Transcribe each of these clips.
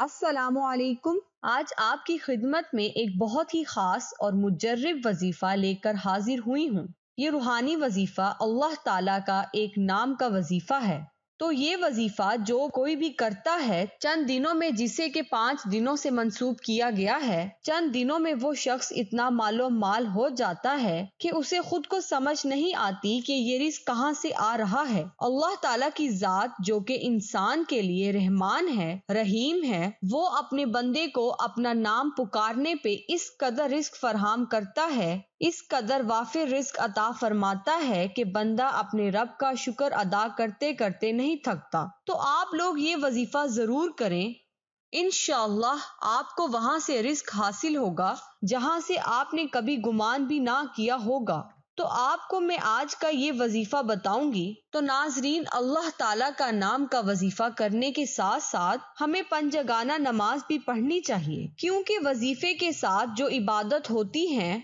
السلام علیکم۔ آج آپ کی خدمت میں ایک بہت ہی خاص اور مجرب وظیفہ لے کر حاضر ہوئی ہوں۔ یہ روحانی وظیفہ اللہ تعالیٰ کا ایک نام کا وظیفہ ہے۔ تو یہ وظیفہ جو کوئی بھی کرتا ہے چند دنوں میں، جسے کہ 5 دنوں سے منسوب کیا گیا ہے، چند دنوں میں وہ شخص اتنا مال و مال ہو جاتا ہے کہ اسے خود کو سمجھ نہیں آتی کہ یہ رزق کہاں سے آ رہا ہے۔ اللہ تعالیٰ کی ذات جو کہ انسان کے لیے رحمان ہے، رحیم ہے، وہ اپنے بندے کو اپنا نام پکارنے پہ اس قدر رزق فراہم کرتا ہے، اس قدر وافر رزق عطا فرماتا ہے کہ بندہ اپنے رب کا شکر ادا کرتے کرتے نہیں تھکتا۔ تو آپ لوگ یہ وظیفہ ضرور کریں، انشاءاللہ آپ کو وہاں سے رزق حاصل ہوگا جہاں سے آپ نے کبھی گمان بھی نہ کیا ہوگا۔ تو آپ کو میں آج کا یہ وظیفہ بتاؤں گی۔ تو ناظرین، اللہ تعالیٰ کا نام کا وظیفہ کرنے کے ساتھ ساتھ ہمیں پنجگانہ نماز بھی پڑھنی چاہیے، کیونکہ وظیفے کے ساتھ جو عبادت ہوتی ہیں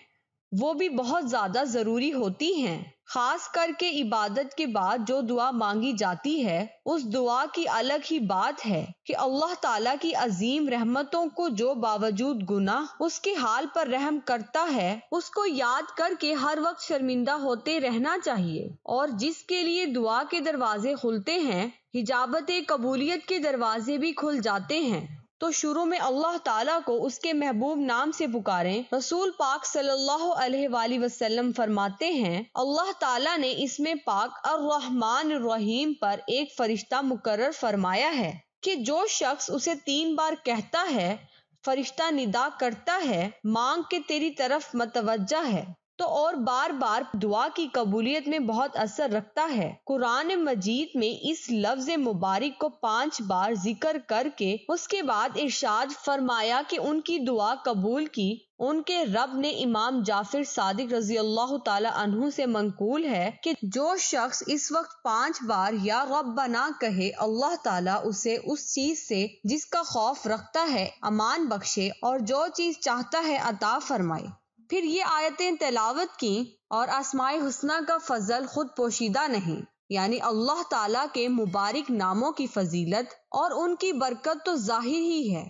وہ بھی بہت زیادہ ضروری ہوتی ہیں۔ خاص کر کے عبادت کے بعد جو دعا مانگی جاتی ہے، اس دعا کی الگ ہی بات ہے کہ اللہ تعالیٰ کی عظیم رحمتوں کو جو باوجود گناہ اس کے حال پر رحم کرتا ہے، اس کو یاد کر کے ہر وقت شرمندہ ہوتے رہنا چاہیے، اور جس کے لیے دعا کے دروازے کھلتے ہیں، حجابت قبولیت کے دروازے بھی کھل جاتے ہیں۔ تو شروع میں اللہ تعالیٰ کو اس کے محبوب نام سے پکاریں۔ رسول پاک صلی اللہ علیہ وآلہ وسلم فرماتے ہیں، اللہ تعالیٰ نے اس میں پاک الرحمن الرحیم پر ایک فرشتہ مقرر فرمایا ہے کہ جو شخص اسے 3 بار کہتا ہے، فرشتہ ندا کرتا ہے، مانگ کے تیری طرف متوجہ ہے، تو اور بار بار دعا کی قبولیت میں بہت اثر رکھتا ہے۔ قرآن مجید میں اس لفظ مبارک کو 5 بار ذکر کر کے اس کے بعد ارشاد فرمایا کہ ان کی دعا قبول کی۔ ان کے رب نے امام جعفر صادق رضی اللہ تعالی عنہ سے منقول ہے کہ جو شخص اس وقت 5 بار یا ربنا کہے، اللہ تعالیٰ اسے اس چیز سے جس کا خوف رکھتا ہے امان بخشے، اور جو چیز چاہتا ہے عطا فرمائے۔ پھر یہ آیتیں تلاوت کی، اور اسماء الحسنی کا فضل خود پوشیدہ نہیں، یعنی اللہ تعالیٰ کے مبارک ناموں کی فضیلت اور ان کی برکت تو ظاہر ہی ہے۔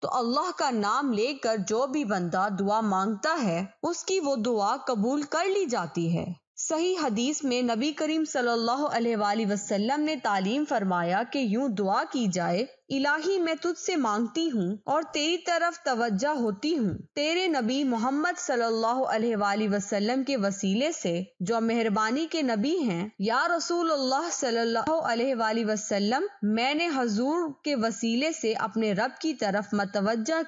تو اللہ کا نام لے کر جو بھی بندہ دعا مانگتا ہے، اس کی وہ دعا قبول کر لی جاتی ہے۔ صحیح حدیث میں نبی کریم صلی اللہ علیہ وآلہ وسلم نے تعلیم فرمایا کہ یوں دعا کی جائے، الہی میں تجھ سے مانگتی ہوں اور تیری طرف توجہ ہوتی ہوں، تیرے نبی محمد صلی اللہ علیہ وآلہ وسلم کے وسیلے سے جو مہربانی کے نبی ہیں۔ یا رسول اللہ صلی اللہ علیہ وآلہ وسلم، میں نے حضور کے وسیلے سے اپنے رب کی طرف توجہ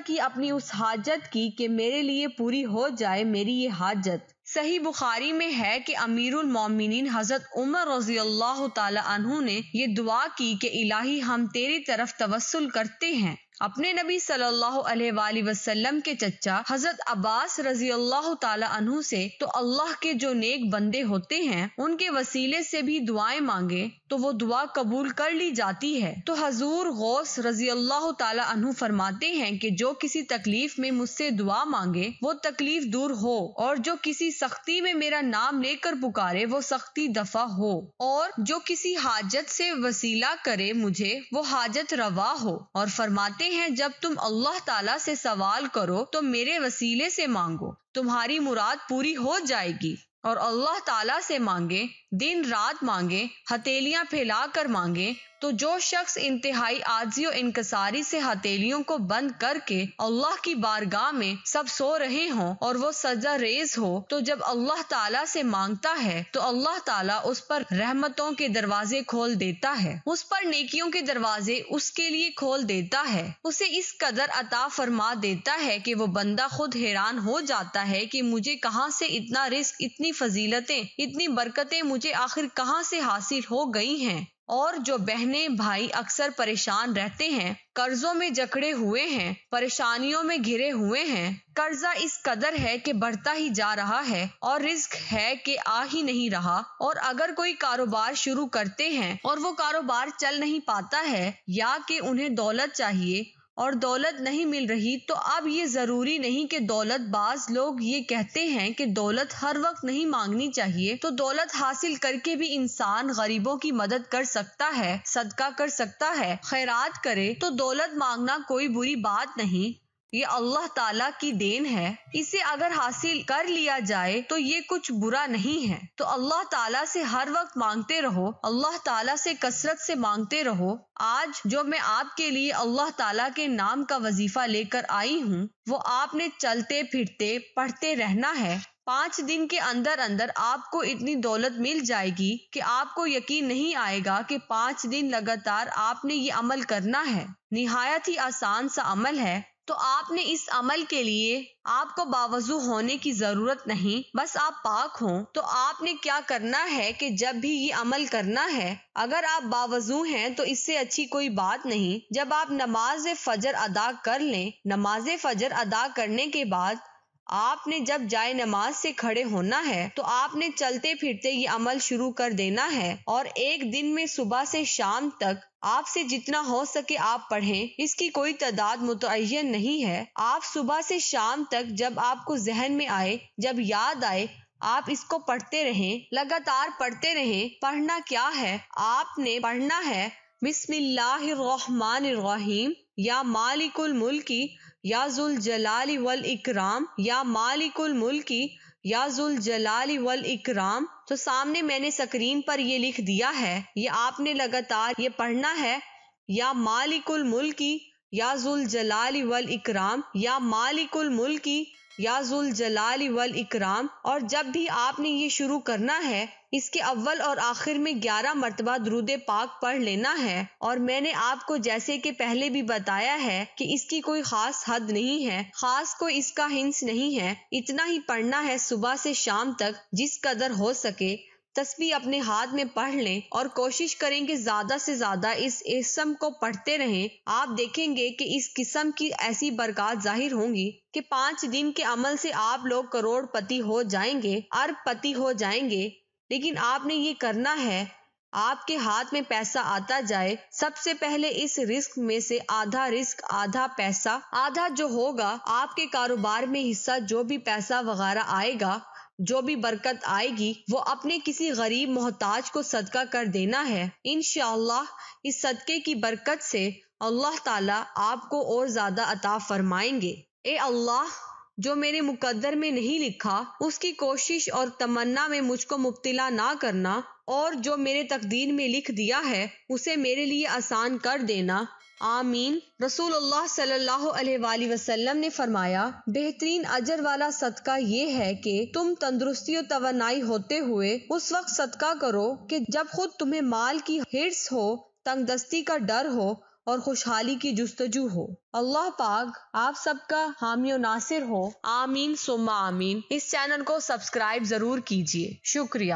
کی اپنی اس حاجت کی کہ میرے لیے پوری ہو جائے میری یہ حاجت۔ صحیح بخاری میں ہے کہ امیر المومنین حضرت عمر رضی اللہ تعالی عنہ نے یہ دعا کی کہ الہی ہم تیری طرف توسل کرتے ہیں اپنے نبی صلی اللہ علیہ وآلہ وسلم کے چچا حضرت عباس رضی اللہ تعالی عنہ سے، تو اللہ کے جو نیک بندے ہوتے ہیں ان کے وسیلے سے بھی دعائیں مانگے تو وہ دعا قبول کر لی جاتی ہے۔ تو حضور غوث رضی اللہ تعالی عنہ فرماتے ہیں کہ جو کسی تکلیف میں مجھ سے دعا مانگے وہ تکلیف دور ہو، اور جو کسی سختی میں میرا نام لے کر پکارے وہ سختی دفع ہو، اور جو کسی حاجت سے وسیلہ کرے مجھے وہ حاجت روا ہو۔ اور فرماتے ہیں جب تم اللہ تعالیٰ سے سوال کرو تو میرے وسیلے سے مانگو، تمہاری مراد پوری ہو جائے گی۔ اور اللہ تعالیٰ سے مانگے، دن رات مانگے، ہتھیلیاں پھیلا کر مانگے، تو جو شخص انتہائی عاجزی و انکساری سے ہتھیلیوں کو بند کر کے اللہ کی بارگاہ میں سب سو رہے ہوں اور وہ سجدہ ریز ہو، تو جب اللہ تعالیٰ سے مانگتا ہے تو اللہ تعالیٰ اس پر رحمتوں کے دروازے کھول دیتا ہے، اس پر نیکیوں کے دروازے اس کے لیے کھول دیتا ہے، اسے اس قدر عطا فرما دیتا ہے کہ وہ بندہ خود حیران ہو جاتا ہے کہ مجھے کہاں سے اتنا رزق، اتنی فضیلتیں، اتنی برکتیں مجھے آخر کہاں سے حاصل ہو گئی ہیں۔ اور جو بہنیں بھائی اکثر پریشان رہتے ہیں، قرضوں میں جکڑے ہوئے ہیں، پریشانیوں میں گھرے ہوئے ہیں، قرضہ اس قدر ہے کہ بڑھتا ہی جا رہا ہے اور رزق ہے کہ آ ہی نہیں رہا، اور اگر کوئی کاروبار شروع کرتے ہیں اور وہ کاروبار چل نہیں پاتا ہے، یا کہ انہیں دولت چاہیے اور دولت نہیں مل رہی تو اب یہ ضروری نہیں کہ دولت، بعض لوگ یہ کہتے ہیں کہ دولت ہر وقت نہیں مانگنی چاہیے، تو دولت حاصل کر کے بھی انسان غریبوں کی مدد کر سکتا ہے، صدقہ کر سکتا ہے، خیرات کرے، تو دولت مانگنا کوئی بری بات نہیں، یہ اللہ تعالیٰ کی دین ہے، اسے اگر حاصل کر لیا جائے تو یہ کچھ برا نہیں ہے۔ تو اللہ تعالیٰ سے ہر وقت مانگتے رہو، اللہ تعالیٰ سے کثرت سے مانگتے رہو۔ آج جو میں آپ کے لیے اللہ تعالیٰ کے نام کا وظیفہ لے کر آئی ہوں، وہ آپ نے چلتے پھرتے پڑھتے رہنا ہے۔ 5 دن کے اندر اندر آپ کو اتنی دولت مل جائے گی کہ آپ کو یقین نہیں آئے گا کہ 5 دن لگاتار آپ نے یہ عمل کرنا ہے۔ نہایت ہی آسان سا عمل ہے، تو آپ نے اس عمل کے لیے آپ کو باوضو ہونے کی ضرورت نہیں، بس آپ پاک ہوں۔ تو آپ نے کیا کرنا ہے کہ جب بھی یہ عمل کرنا ہے، اگر آپ باوضو ہیں تو اس سے اچھی کوئی بات نہیں، جب آپ نماز فجر ادا کر لیں، نماز فجر ادا کرنے کے بعد آپ نے جب جائے نماز سے کھڑے ہونا ہے تو آپ نے چلتے پھرتے یہ عمل شروع کر دینا ہے، اور ایک دن میں صبح سے شام تک آپ سے جتنا ہو سکے آپ پڑھیں، اس کی کوئی تعداد متعین نہیں ہے۔ آپ صبح سے شام تک جب آپ کو ذہن میں آئے، جب یاد آئے، آپ اس کو پڑھتے رہیں، لگاتار پڑھتے رہیں۔ پڑھنا کیا ہے؟ آپ نے پڑھنا ہے بسم اللہ الرحمن الرحیم، یا مالک الملک یا ذوالجلال والاکرام، یا مالک الملک یا ذوالجلال والاکرام۔ تو سامنے میں نے اسکرین پر یہ لکھ دیا ہے، یہ آپ نے لگاتار یہ پڑھنا ہے، یا مالک الملک یا ذوالجلال والاکرام، یا مالک الملک یا ذوالجلال والاکرام۔ اور جب بھی آپ نے یہ شروع کرنا ہے، اس کے اول اور آخر میں 11 مرتبہ درود پاک پڑھ لینا ہے۔ اور میں نے آپ کو جیسے کہ پہلے بھی بتایا ہے کہ اس کی کوئی خاص حد نہیں ہے، خاص کوئی اس کا ہنس نہیں ہے، اتنا ہی پڑھنا ہے صبح سے شام تک جس قدر ہو سکے۔ تسبیح اپنے ہاتھ میں پڑھ لیں اور کوشش کریں کہ زیادہ سے زیادہ اس اسم کو پڑھتے رہیں۔ آپ دیکھیں گے کہ اس قسم کی ایسی برکات ظاہر ہوں گی کہ 5 دن کے عمل سے آپ لوگ کروڑ پتی ہو جائیں گے، ارب پتی ہو جائیں گے۔ لیکن آپ نے یہ کرنا ہے، آپ کے ہاتھ میں پیسہ آتا جائے، سب سے پہلے اس رزق میں سے آدھا رزق، آدھا پیسہ، آدھا جو ہوگا آپ کے کاروبار میں حصہ، جو بھی پیسہ وغیرہ آئے گا، جو بھی برکت آئے گی، وہ اپنے کسی غریب محتاج کو صدقہ کر دینا ہے۔ انشاءاللہ اس صدقے کی برکت سے اللہ تعالیٰ آپ کو اور زیادہ عطا فرمائیں گے۔ اے اللہ، جو میرے مقدر میں نہیں لکھا اس کی کوشش اور تمنا میں مجھ کو مبتلا نہ کرنا، اور جو میرے تقدیر میں لکھ دیا ہے اسے میرے لیے آسان کر دینا، آمین۔ رسول اللہ صلی اللہ علیہ وآلہ وسلم نے فرمایا، بہترین اجر والا صدقہ یہ ہے کہ تم تندرستی و توانائی ہوتے ہوئے اس وقت صدقہ کرو کہ جب خود تمہیں مال کی حرص ہو، تنگ دستی کا ڈر ہو اور خوشحالی کی جستجو ہو۔ اللہ پاک آپ سب کا حامی و ناصر ہو، آمین ثم آمین۔ اس چینل کو سبسکرائب ضرور کیجیے، شکریہ۔